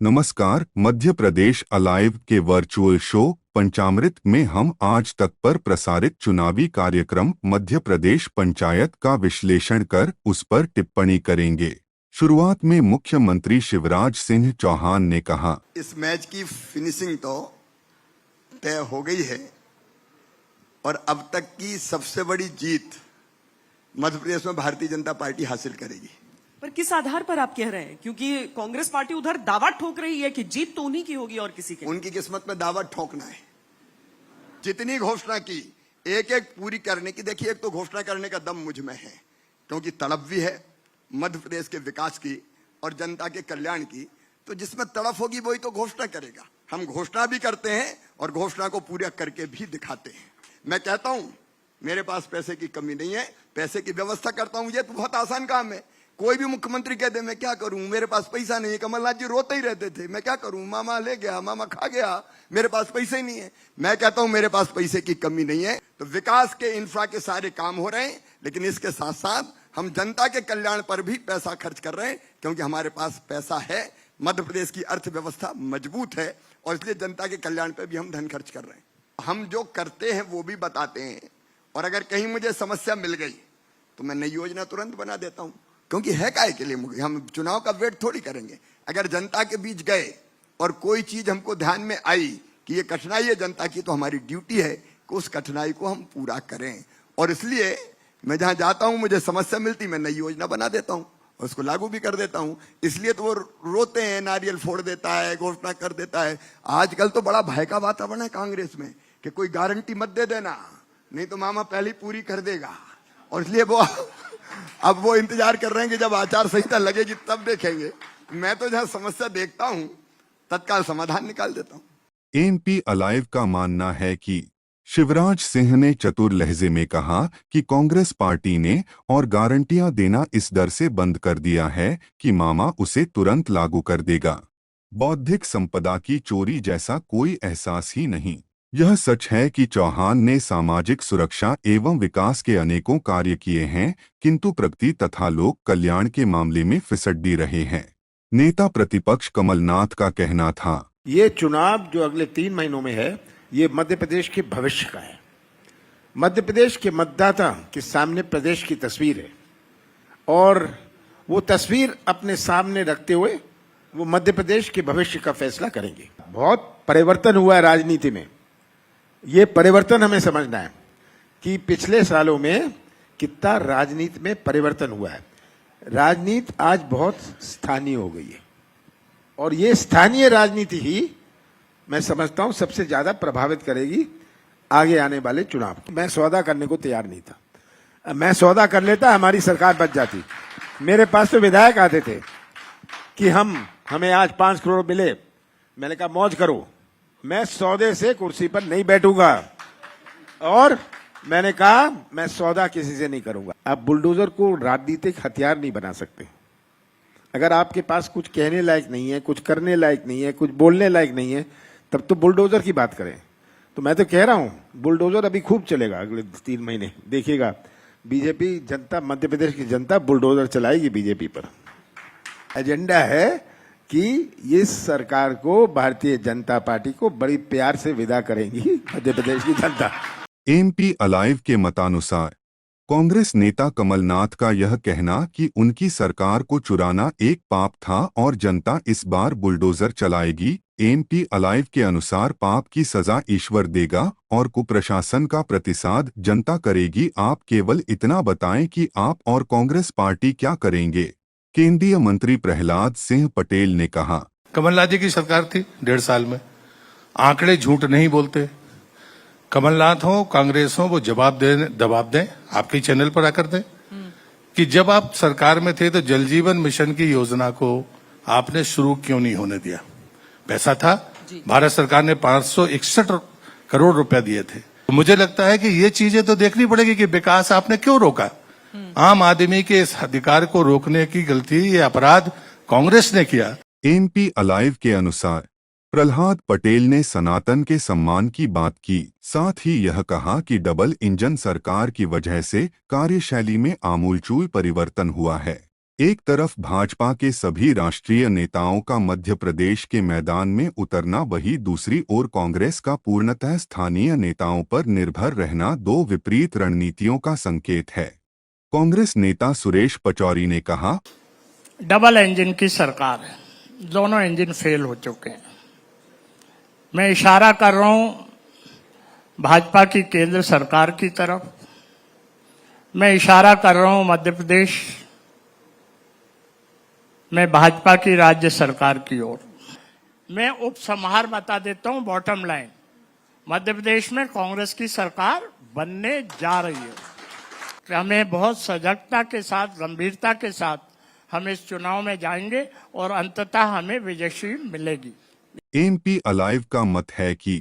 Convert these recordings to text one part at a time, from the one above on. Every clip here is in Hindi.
नमस्कार। मध्य प्रदेश अलाइव के वर्चुअल शो पंचामृत में हम आज तक पर प्रसारित चुनावी कार्यक्रम मध्य प्रदेश पंचायत का विश्लेषण कर उस पर टिप्पणी करेंगे। शुरुआत में मुख्यमंत्री शिवराज सिंह चौहान ने कहा, इस मैच की फिनिशिंग तो तय हो गई है और अब तक की सबसे बड़ी जीत मध्य प्रदेश में भारतीय जनता पार्टी हासिल करेगी। पर किस आधार पर आप कह रहे हैं? क्योंकि कांग्रेस पार्टी उधर दावा ठोक रही है कि जीत तो उन्हीं की होगी और किसी के। उनकी किस्मत में दावा ठोकना है। जितनी घोषणा की एक एक पूरी करने की। देखिए, एक तो घोषणा करने का दम मुझ में है, क्योंकि तड़प भी है मध्य प्रदेश के विकास की और जनता के कल्याण की। तो जिसमें तड़प होगी वही तो घोषणा करेगा। हम घोषणा भी करते हैं और घोषणा को पूरा करके भी दिखाते हैं। मैं कहता हूं मेरे पास पैसे की कमी नहीं है, पैसे की व्यवस्था करता हूं। ये तो बहुत आसान काम है। कोई भी मुख्यमंत्री कह दे मैं क्या करूं, मेरे पास पैसा नहीं है। कमलनाथ जी रोते ही रहते थे, मैं क्या करूं, मामा ले गया, मामा खा गया, मेरे पास पैसे ही नहीं है। मैं कहता हूं मेरे पास पैसे की कमी नहीं है। तो विकास के इंफ्रा के सारे काम हो रहे हैं, लेकिन इसके साथ साथ हम जनता के कल्याण पर भी पैसा खर्च कर रहे हैं, क्योंकि हमारे पास पैसा है। मध्य प्रदेश की अर्थव्यवस्था मजबूत है और इसलिए जनता के कल्याण पर भी हम धन खर्च कर रहे हैं। हम जो करते हैं वो भी बताते हैं, और अगर कहीं मुझे समस्या मिल गई तो मैं नई योजना तुरंत बना देता हूं। क्योंकि है काहे के लिए, हम चुनाव का वेट थोड़ी करेंगे। अगर जनता के बीच गए और कोई चीज हमको ध्यान में आई कि ये कठिनाई है जनता की, तो हमारी ड्यूटी है कि उस कठिनाई को हम पूरा करें। और इसलिए मैं जहां जाता हूं, मुझे समस्या मिलती, मैं नई योजना बना देता हूं और उसको लागू भी कर देता हूं। इसलिए तो वो रोते हैं, नारियल फोड़ देता है, घोषणा कर देता है। आजकल तो बड़ा भय का वातावरण है कांग्रेस में कि कोई गारंटी मत दे देना, नहीं तो मामा पहले पूरी कर देगा। और इसलिए अब वो इंतजार कर रहे हैं कि जब आचार संहिता लगेगी तब देखेंगे। मैं तो जहां समस्या देखता हूं तत्काल समाधान निकाल देता हूं। एमपी अलाइव का मानना है कि शिवराज सिंह ने चतुर लहजे में कहा कि कांग्रेस पार्टी ने और गारंटियां देना इस डर से बंद कर दिया है कि मामा उसे तुरंत लागू कर देगा। बौद्धिक संपदा की चोरी जैसा कोई एहसास ही नहीं। यह सच है कि चौहान ने सामाजिक सुरक्षा एवं विकास के अनेकों कार्य किए हैं, किंतु प्रगति तथा लोक कल्याण के मामले में फिसड्डी रहे हैं। नेता प्रतिपक्ष कमलनाथ का कहना था, ये चुनाव जो अगले 3 महीनों में है, ये मध्य प्रदेश के भविष्य का है। मध्य प्रदेश के मतदाता के सामने प्रदेश की तस्वीर है और वो तस्वीर अपने सामने रखते हुए वो मध्य प्रदेश के भविष्य का फैसला करेंगे। बहुत परिवर्तन हुआ है राजनीति में। ये परिवर्तन हमें समझना है कि पिछले सालों में कितना राजनीति में परिवर्तन हुआ है। राजनीति आज बहुत स्थानीय हो गई है और ये स्थानीय राजनीति ही मैं समझता हूं सबसे ज्यादा प्रभावित करेगी आगे आने वाले चुनाव। मैं सौदा करने को तैयार नहीं था। मैं सौदा कर लेता, हमारी सरकार बच जाती। मेरे पास तो विधायक आते थे कि हमें आज 5 करोड़ मिले। मैंने कहा मौज करो, मैं सौदे से कुर्सी पर नहीं बैठूंगा। और मैंने कहा मैं सौदा किसी से नहीं करूंगा। आप बुलडोजर को राजनीतिक हथियार नहीं बना सकते। अगर आपके पास कुछ कहने लायक नहीं है, कुछ करने लायक नहीं है, कुछ बोलने लायक नहीं है, तब तो बुलडोजर की बात करें। तो मैं तो कह रहा हूं बुलडोजर अभी खूब चलेगा अगले 3 महीने। देखिएगा, बीजेपी जनता, मध्य प्रदेश की जनता बुलडोजर चलाएगी बीजेपी पर। एजेंडा है कि इस सरकार को, भारतीय जनता पार्टी को बड़ी प्यार से विदा करेंगी मध्य प्रदेश की जनता। एमपी अलाइव के मतानुसार कांग्रेस नेता कमलनाथ का यह कहना कि उनकी सरकार को चुराना एक पाप था और जनता इस बार बुलडोजर चलाएगी। एमपी अलाइव के अनुसार पाप की सजा ईश्वर देगा और कुप्रशासन का प्रतिसाद जनता करेगी। आप केवल इतना बताएं कि आप और कांग्रेस पार्टी क्या करेंगे। केंद्रीय मंत्री प्रहलाद सिंह पटेल ने कहा, कमलनाथ जी की सरकार थी 1.5 साल में। आंकड़े झूठ नहीं बोलते। कमलनाथ हो, कांग्रेस हो, वो जवाब दें आपके चैनल पर आकर दें कि जब आप सरकार में थे तो जल जीवन मिशन की योजना को आपने शुरू क्यों नहीं होने दिया। पैसा था, भारत सरकार ने 561 करोड़ रुपया दिए थे। तो मुझे लगता है कि ये चीजें तो देखनी पड़ेगी कि विकास आपने क्यों रोका। आम आदमी के इस अधिकार को रोकने की गलती, ये अपराध कांग्रेस ने किया। एमपी अलाइव के अनुसार प्रहलाद पटेल ने सनातन के सम्मान की बात की। साथ ही यह कहा कि डबल इंजन सरकार की वजह से कार्यशैली में आमूलचूल परिवर्तन हुआ है। एक तरफ भाजपा के सभी राष्ट्रीय नेताओं का मध्य प्रदेश के मैदान में उतरना, वही दूसरी ओर कांग्रेस का पूर्णतः स्थानीय नेताओं पर निर्भर रहना दो विपरीत रणनीतियों का संकेत है। कांग्रेस नेता सुरेश पचौरी ने कहा, डबल इंजन की सरकार है, दोनों इंजन फेल हो चुके हैं। मैं इशारा कर रहा हूं भाजपा की केंद्र सरकार की तरफ, मैं इशारा कर रहा हूं मध्य प्रदेश में भाजपा की राज्य सरकार की ओर। मैं उपसंहार बता देता हूं, बॉटम लाइन, मध्य प्रदेश में कांग्रेस की सरकार बनने जा रही है। हमें बहुत सजगता के साथ, गंभीरता के साथ हम इस चुनाव में जाएंगे और अंततः हमें विजयश्री मिलेगी। एमपी अलाइव का मत है कि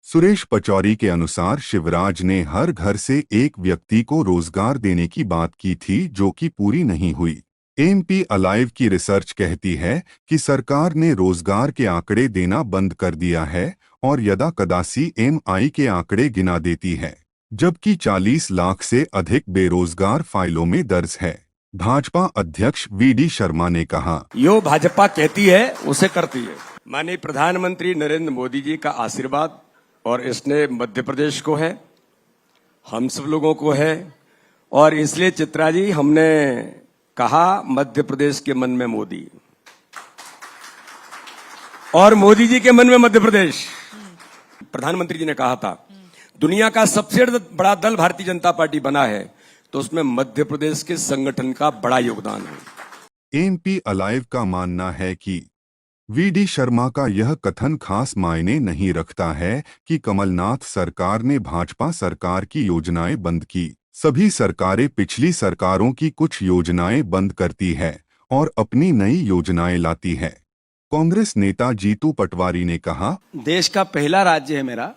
सुरेश पचौरी के अनुसार शिवराज ने हर घर से एक व्यक्ति को रोजगार देने की बात की थी, जो कि पूरी नहीं हुई। एमपी अलाइव की रिसर्च कहती है कि सरकार ने रोजगार के आंकड़े देना बंद कर दिया है और यदा कदासी एमआई के आंकड़े गिना देती है, जबकि 40 लाख से अधिक बेरोजगार फाइलों में दर्ज है। भाजपा अध्यक्ष वीडी शर्मा ने कहा, यो भाजपा कहती है उसे करती है। माननीय प्रधानमंत्री नरेंद्र मोदी जी का आशीर्वाद और इसने मध्य प्रदेश को है, हम सब लोगों को है, और इसलिए चित्रा जी हमने कहा मध्य प्रदेश के मन में मोदी और मोदी जी के मन में मध्य प्रदेश। प्रधानमंत्री जी ने कहा था दुनिया का सबसे बड़ा दल भारतीय जनता पार्टी बना है, तो उसमें मध्य प्रदेश के संगठन का बड़ा योगदान है। एमपी अलाइव का मानना है कि वीडी शर्मा का यह कथन खास मायने नहीं रखता है कि कमलनाथ सरकार ने भाजपा सरकार की योजनाएं बंद की। सभी सरकारें पिछली सरकारों की कुछ योजनाएं बंद करती है और अपनी नई योजनाएं लाती है। कांग्रेस नेता जीतू पटवारी ने कहा, देश का पहला राज्य है मेरा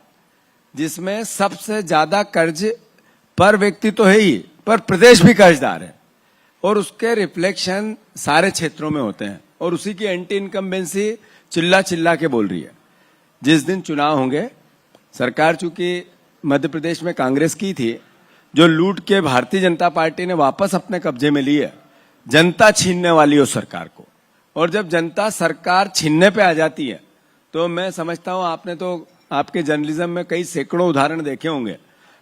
जिसमें सबसे ज्यादा कर्ज पर व्यक्ति तो है ही, पर प्रदेश भी कर्जदार है और उसके रिफ्लेक्शन सारे क्षेत्रों में होते हैं और उसी की एंटी इनकम्बेंसी चिल्ला चिल्ला के बोल रही है। जिस दिन चुनाव होंगे, सरकार चूंकि मध्य प्रदेश में कांग्रेस की थी, जो लूट के भारतीय जनता पार्टी ने वापस अपने कब्जे में ली है, जनता छीनने वाली हो सरकार को, और जब जनता सरकार छीनने पे आ जाती है तो मैं समझता हूं, आपने तो आपके जर्नलिज्म में कई सैकड़ों उदाहरण देखे होंगे,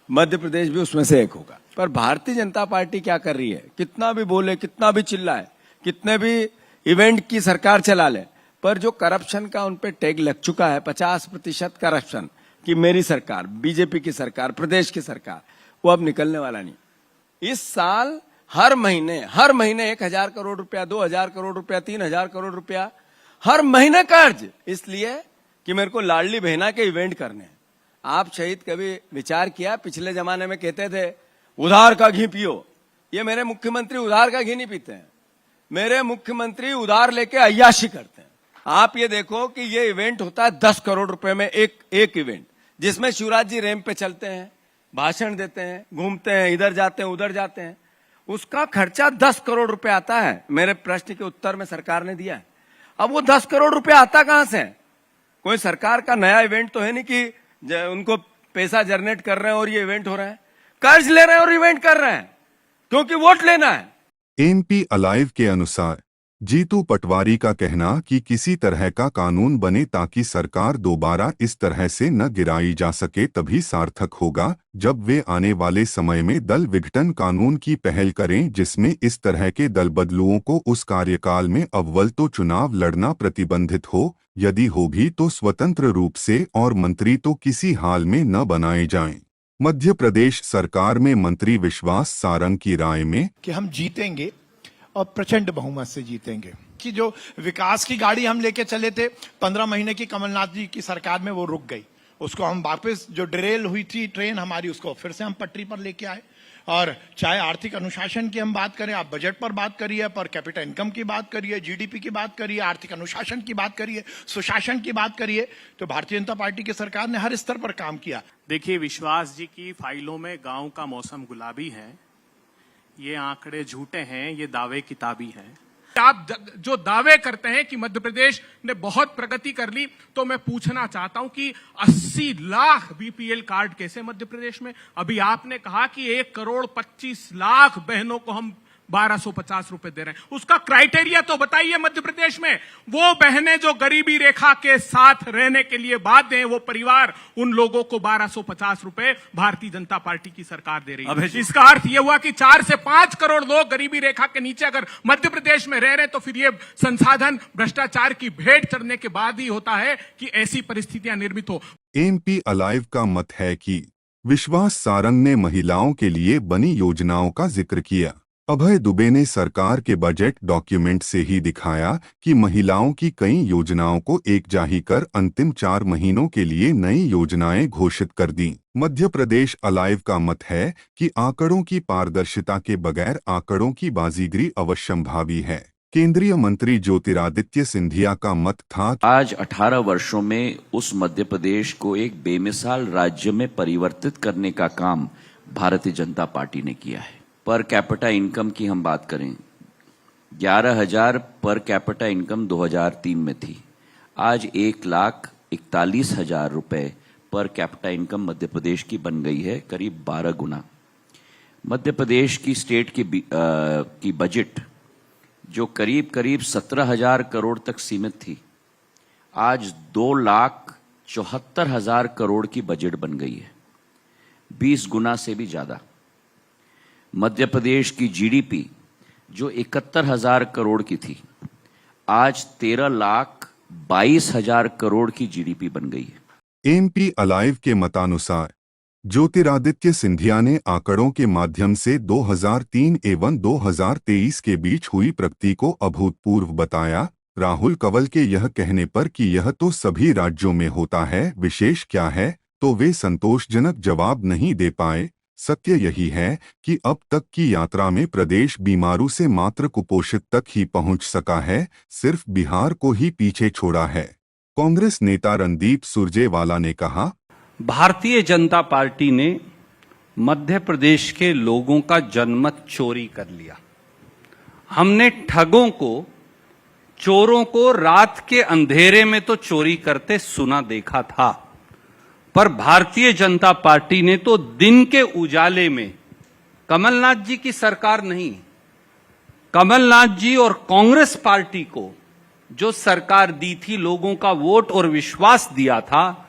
मध्य प्रदेश भी उसमें से एक होगा। पर भारतीय जनता पार्टी क्या कर रही है, कितना भी बोले, कितना भी चिल्लाए, कितने भी इवेंट की सरकार चला ले, पर जो करप्शन का उन पे टैग लग चुका है, 50% करप्शन कि मेरी सरकार, बीजेपी की सरकार, प्रदेश की सरकार, वो अब निकलने वाला नहीं। इस साल हर महीने 1000 करोड़ रुपया, 2000 करोड़ रुपया, 3000 करोड़ रुपया हर महीने कर्ज, इसलिए कि मेरे को लाडली बहना के इवेंट करने हैं। आप शहीद कभी विचार किया, पिछले जमाने में कहते थे उधार का घी पियो, ये मेरे मुख्यमंत्री उधार का घी नहीं पीते हैं, मेरे मुख्यमंत्री उधार लेके अय्याशी करते हैं। आप ये देखो कि ये इवेंट होता है 10 करोड़ रुपए में एक इवेंट, जिसमें शिवराज जी रैंप पे चलते हैं, भाषण देते हैं, घूमते हैं, इधर जाते हैं, उधर जाते हैं, उसका खर्चा 10 करोड़ रुपए आता है। मेरे प्रश्न के उत्तर में सरकार ने दिया है। अब वो 10 करोड़ रुपए आता कहां से? कोई सरकार का नया इवेंट तो है नहीं कि उनको पैसा जनरेट कर रहे हैं और ये इवेंट हो रहा है, कर्ज ले रहे हैं और इवेंट कर रहे हैं क्योंकि वोट लेना है। एमपी अलाइव के अनुसार जीतू पटवारी का कहना कि किसी तरह का कानून बने ताकि सरकार दोबारा इस तरह से न गिराई जा सके तभी सार्थक होगा जब वे आने वाले समय में दल विघटन कानून की पहल करें, जिसमें इस तरह के दल बदलुओं को उस कार्यकाल में अव्वल तो चुनाव लड़ना प्रतिबंधित हो, यदि हो भी तो स्वतंत्र रूप से, और मंत्री तो किसी हाल में न बनाए जाएं। मध्य प्रदेश सरकार में मंत्री विश्वास सारंग की राय में कि हम जीतेंगे और प्रचंड बहुमत से जीतेंगे, कि जो विकास की गाड़ी हम लेके चले थे 15 महीने की कमलनाथ जी की सरकार में, वो रुक गई। उसको हम वापस, जो डिरेल हुई थी ट्रेन हमारी, उसको फिर से हम पटरी पर लेके आए। और चाहे आर्थिक अनुशासन की हम बात करें, आप बजट पर बात करिए, पर कैपिटल इनकम की बात करिए, जीडीपी की बात करिए, आर्थिक अनुशासन की बात करिए, सुशासन की बात करिए, तो भारतीय जनता पार्टी की सरकार ने हर स्तर पर काम किया। देखिए, विश्वास जी की फाइलों में गांव का मौसम गुलाबी है, ये आंकड़े झूठे हैं, ये दावे किताबी हैं। आप जो दावे करते हैं कि मध्य प्रदेश ने बहुत प्रगति कर ली, तो मैं पूछना चाहता हूं कि 80 लाख बीपीएल कार्ड कैसे मध्य प्रदेश में? अभी आपने कहा कि 1 करोड़ 25 लाख बहनों को हम 1250 रुपए दे रहे हैं। उसका क्राइटेरिया तो बताइए मध्य प्रदेश में। वो बहनें जो गरीबी रेखा के साथ रहने के लिए बाध्य हैं, वो परिवार, उन लोगों को 1250 रुपए भारतीय जनता पार्टी की सरकार दे रही है। इसका अर्थ यह हुआ कि 4 से 5 करोड़ लोग गरीबी रेखा के नीचे अगर मध्य प्रदेश में रह रहे हैं, तो फिर ये संसाधन भ्रष्टाचार की भेंट चढ़ने के बाद ही होता है कि ऐसी परिस्थितियां निर्मित हो। एमपी अलाइव का मत है कि विश्वास सारंग ने महिलाओं के लिए बनी योजनाओं का जिक्र किया। अभय दुबे ने सरकार के बजट डॉक्यूमेंट से ही दिखाया कि महिलाओं की कई योजनाओं को एकजाही कर अंतिम 4 महीनों के लिए नई योजनाएं घोषित कर दी। मध्य प्रदेश अलाइव का मत है कि आंकड़ों की पारदर्शिता के बगैर आंकड़ों की बाजीगरी अवश्यंभावी है। केंद्रीय मंत्री ज्योतिरादित्य सिंधिया का मत था, आज 18 वर्षों में उस मध्य प्रदेश को एक बेमिसाल राज्य में परिवर्तित करने का काम भारतीय जनता पार्टी ने किया है। पर कैपिटा इनकम की हम बात करें, 11,000 पर कैपिटा इनकम 2003 में थी। आज 1,41,000 रुपए per capita income Madhya Pradesh की बन गई है, करीब 12 गुना। मध्य प्रदेश की स्टेट की बजट जो करीब करीब 17,000 करोड़ तक सीमित थी, आज 2,74,000 करोड़ की बजट बन गई है, 20 गुना से भी ज्यादा। मध्य प्रदेश की जीडीपी जो 71,000 करोड़ की थी, आज 13,22,000 करोड़ की जीडीपी बन गई है। एमपी अलाइव के मतानुसार ज्योतिरादित्य सिंधिया ने आंकड़ों के माध्यम से 2003 एवं 2023 के बीच हुई प्रगति को अभूतपूर्व बताया। राहुल कंवल के यह कहने पर कि यह तो सभी राज्यों में होता है, विशेष क्या है, तो वे संतोषजनक जवाब नहीं दे पाए। सत्य यही है कि अब तक की यात्रा में प्रदेश बीमारू से मात्र कुपोषित तक ही पहुंच सका है, सिर्फ बिहार को ही पीछे छोड़ा है। कांग्रेस नेता रणदीप सुरजेवाला ने कहा, भारतीय जनता पार्टी ने मध्य प्रदेश के लोगों का जनमत चोरी कर लिया। हमने ठगों को, चोरों को रात के अंधेरे में तो चोरी करते सुना देखा था, पर भारतीय जनता पार्टी ने तो दिन के उजाले में, कमलनाथ जी की सरकार नहीं, कमलनाथ जी और कांग्रेस पार्टी को जो सरकार दी थी, लोगों का वोट और विश्वास दिया था,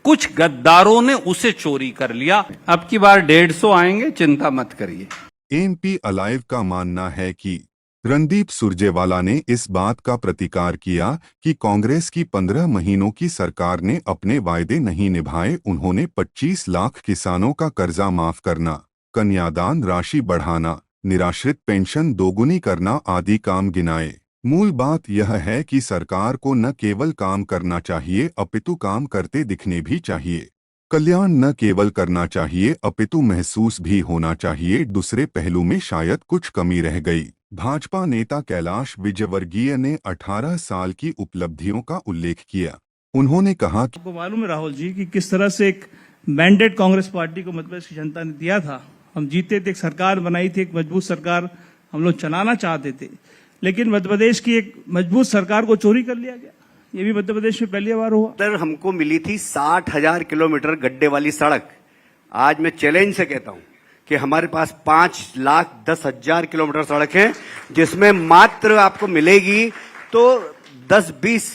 कुछ गद्दारों ने उसे चोरी कर लिया। अब की बार 150 आएंगे, चिंता मत करिए। एमपी अलाइव का मानना है कि रणदीप सुरजेवाला ने इस बात का प्रतिकार किया कि कांग्रेस की 15 महीनों की सरकार ने अपने वायदे नहीं निभाए। उन्होंने 25 लाख किसानों का कर्जा माफ करना, कन्यादान राशि बढ़ाना, निराश्रित पेंशन दोगुनी करना आदि काम गिनाए। मूल बात यह है कि सरकार को न केवल काम करना चाहिए अपितु काम करते दिखने भी चाहिए। कल्याण न केवल करना चाहिए अपितु महसूस भी होना चाहिए। दूसरे पहलू में शायद कुछ कमी रह गई। भाजपा नेता कैलाश विजयवर्गीय ने 18 साल की उपलब्धियों का उल्लेख किया। उन्होंने कहा कि आपको मालूम है राहुल जी कि किस तरह से एक मैंडेट कांग्रेस पार्टी को मध्य प्रदेश की जनता ने दिया था। हम जीते थे, एक सरकार बनाई थी, एक मजबूत सरकार हम लोग चलाना चाहते थे, लेकिन मध्य प्रदेश की एक मजबूत सरकार को चोरी कर लिया गया। ये भी मध्य प्रदेश में पहली बार हुआ। सर, हमको मिली थी 60,000 किलोमीटर गड्ढे वाली सड़क। आज मैं चैलेंज से कहता हूं कि हमारे पास 5,10,000 किलोमीटर सड़क है, जिसमें मात्र आपको मिलेगी तो 10-20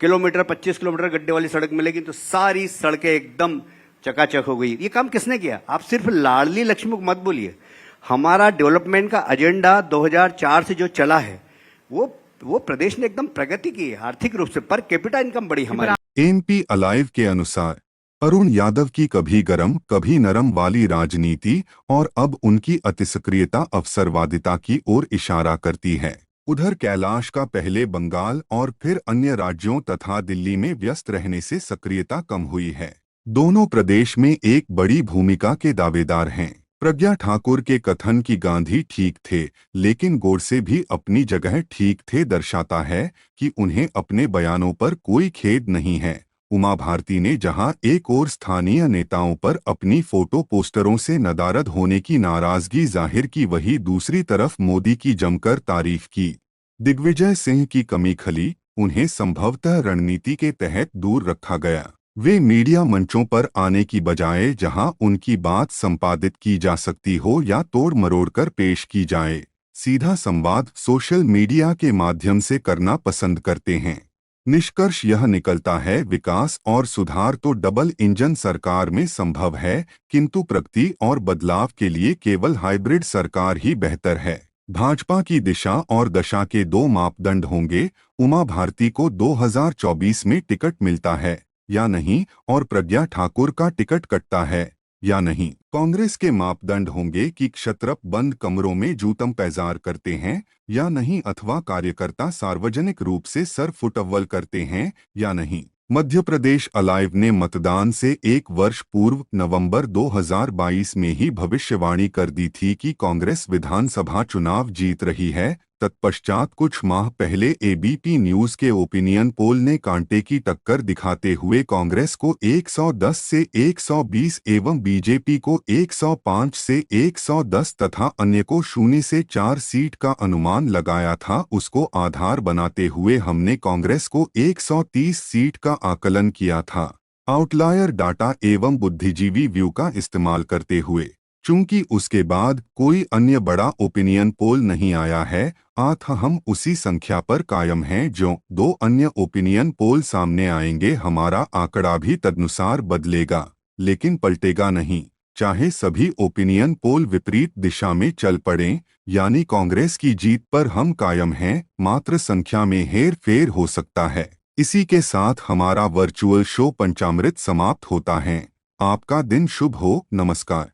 किलोमीटर, 25 किलोमीटर गड्ढे वाली सड़क मिलेगी, तो सारी सड़कें एकदम चकाचक हो गई। ये काम किसने किया? आप सिर्फ लाडली लक्ष्मी को मत बोलिए। हमारा डेवलपमेंट का एजेंडा 2004 से जो चला है, वो प्रदेश ने एकदम प्रगति की है, आर्थिक रूप से, पर कैपिटा इनकम बढ़ी हमारी। एमपी अलाइव के अनुसार अरुण यादव की कभी गरम कभी नरम वाली राजनीति और अब उनकी अतिसक्रियता अवसरवादिता की ओर इशारा करती है। उधर कैलाश का पहले बंगाल और फिर अन्य राज्यों तथा दिल्ली में व्यस्त रहने से सक्रियता कम हुई है। दोनों प्रदेश में एक बड़ी भूमिका के दावेदार हैं। प्रज्ञा ठाकुर के कथन की गांधी ठीक थे लेकिन गोडसे भी अपनी जगह ठीक थे दर्शाता है कि उन्हें अपने बयानों पर कोई खेद नहीं है। उमा भारती ने जहां एक और स्थानीय नेताओं पर अपनी फोटो पोस्टरों से नदारद होने की नाराजगी जाहिर की, वहीं दूसरी तरफ मोदी की जमकर तारीफ की। दिग्विजय सिंह की कमी खली, उन्हें संभवतः रणनीति के तहत दूर रखा गया। वे मीडिया मंचों पर आने की बजाय जहां उनकी बात संपादित की जा सकती हो या तोड़ मरोड़ कर पेश की जाए, सीधा संवाद सोशल मीडिया के माध्यम से करना पसंद करते हैं। निष्कर्ष यह निकलता है, विकास और सुधार तो डबल इंजन सरकार में संभव है, किंतु प्रगति और बदलाव के लिए केवल हाइब्रिड सरकार ही बेहतर है। भाजपा की दिशा और दशा के दो मापदंड होंगे, उमा भारती को 2024 में टिकट मिलता है या नहीं और प्रज्ञा ठाकुर का टिकट कटता है या नहीं। कांग्रेस के मापदंड होंगे कि क्षत्रप बंद कमरों में जूतम पैजार करते हैं या नहीं, अथवा कार्यकर्ता सार्वजनिक रूप से सर फुटअव्वल करते हैं या नहीं। मध्य प्रदेश अलाइव ने मतदान से 1 वर्ष पूर्व नवंबर 2022 में ही भविष्यवाणी कर दी थी कि कांग्रेस विधानसभा चुनाव जीत रही है। तत्पश्चात कुछ माह पहले एबीपी न्यूज के ओपिनियन पोल ने कांटे की टक्कर दिखाते हुए कांग्रेस को 110 से 120 एवं बीजेपी को 105 से 110 तथा अन्य को 0 से 4 सीट का अनुमान लगाया था। उसको आधार बनाते हुए हमने कांग्रेस को 130 सीट का आकलन किया था, आउटलायर डाटा एवं बुद्धिजीवी व्यू का इस्तेमाल करते हुए। चूंकि उसके बाद कोई अन्य बड़ा ओपिनियन पोल नहीं आया है, अतः हम उसी संख्या पर कायम हैं। जो 2 अन्य ओपिनियन पोल सामने आएंगे, हमारा आंकड़ा भी तदनुसार बदलेगा, लेकिन पलटेगा नहीं। चाहे सभी ओपिनियन पोल विपरीत दिशा में चल पड़ें, यानी कांग्रेस की जीत पर हम कायम हैं, मात्र संख्या में हेर फेर हो सकता है। इसी के साथ हमारा वर्चुअल शो पंचामृत समाप्त होता है। आपका दिन शुभ हो। नमस्कार।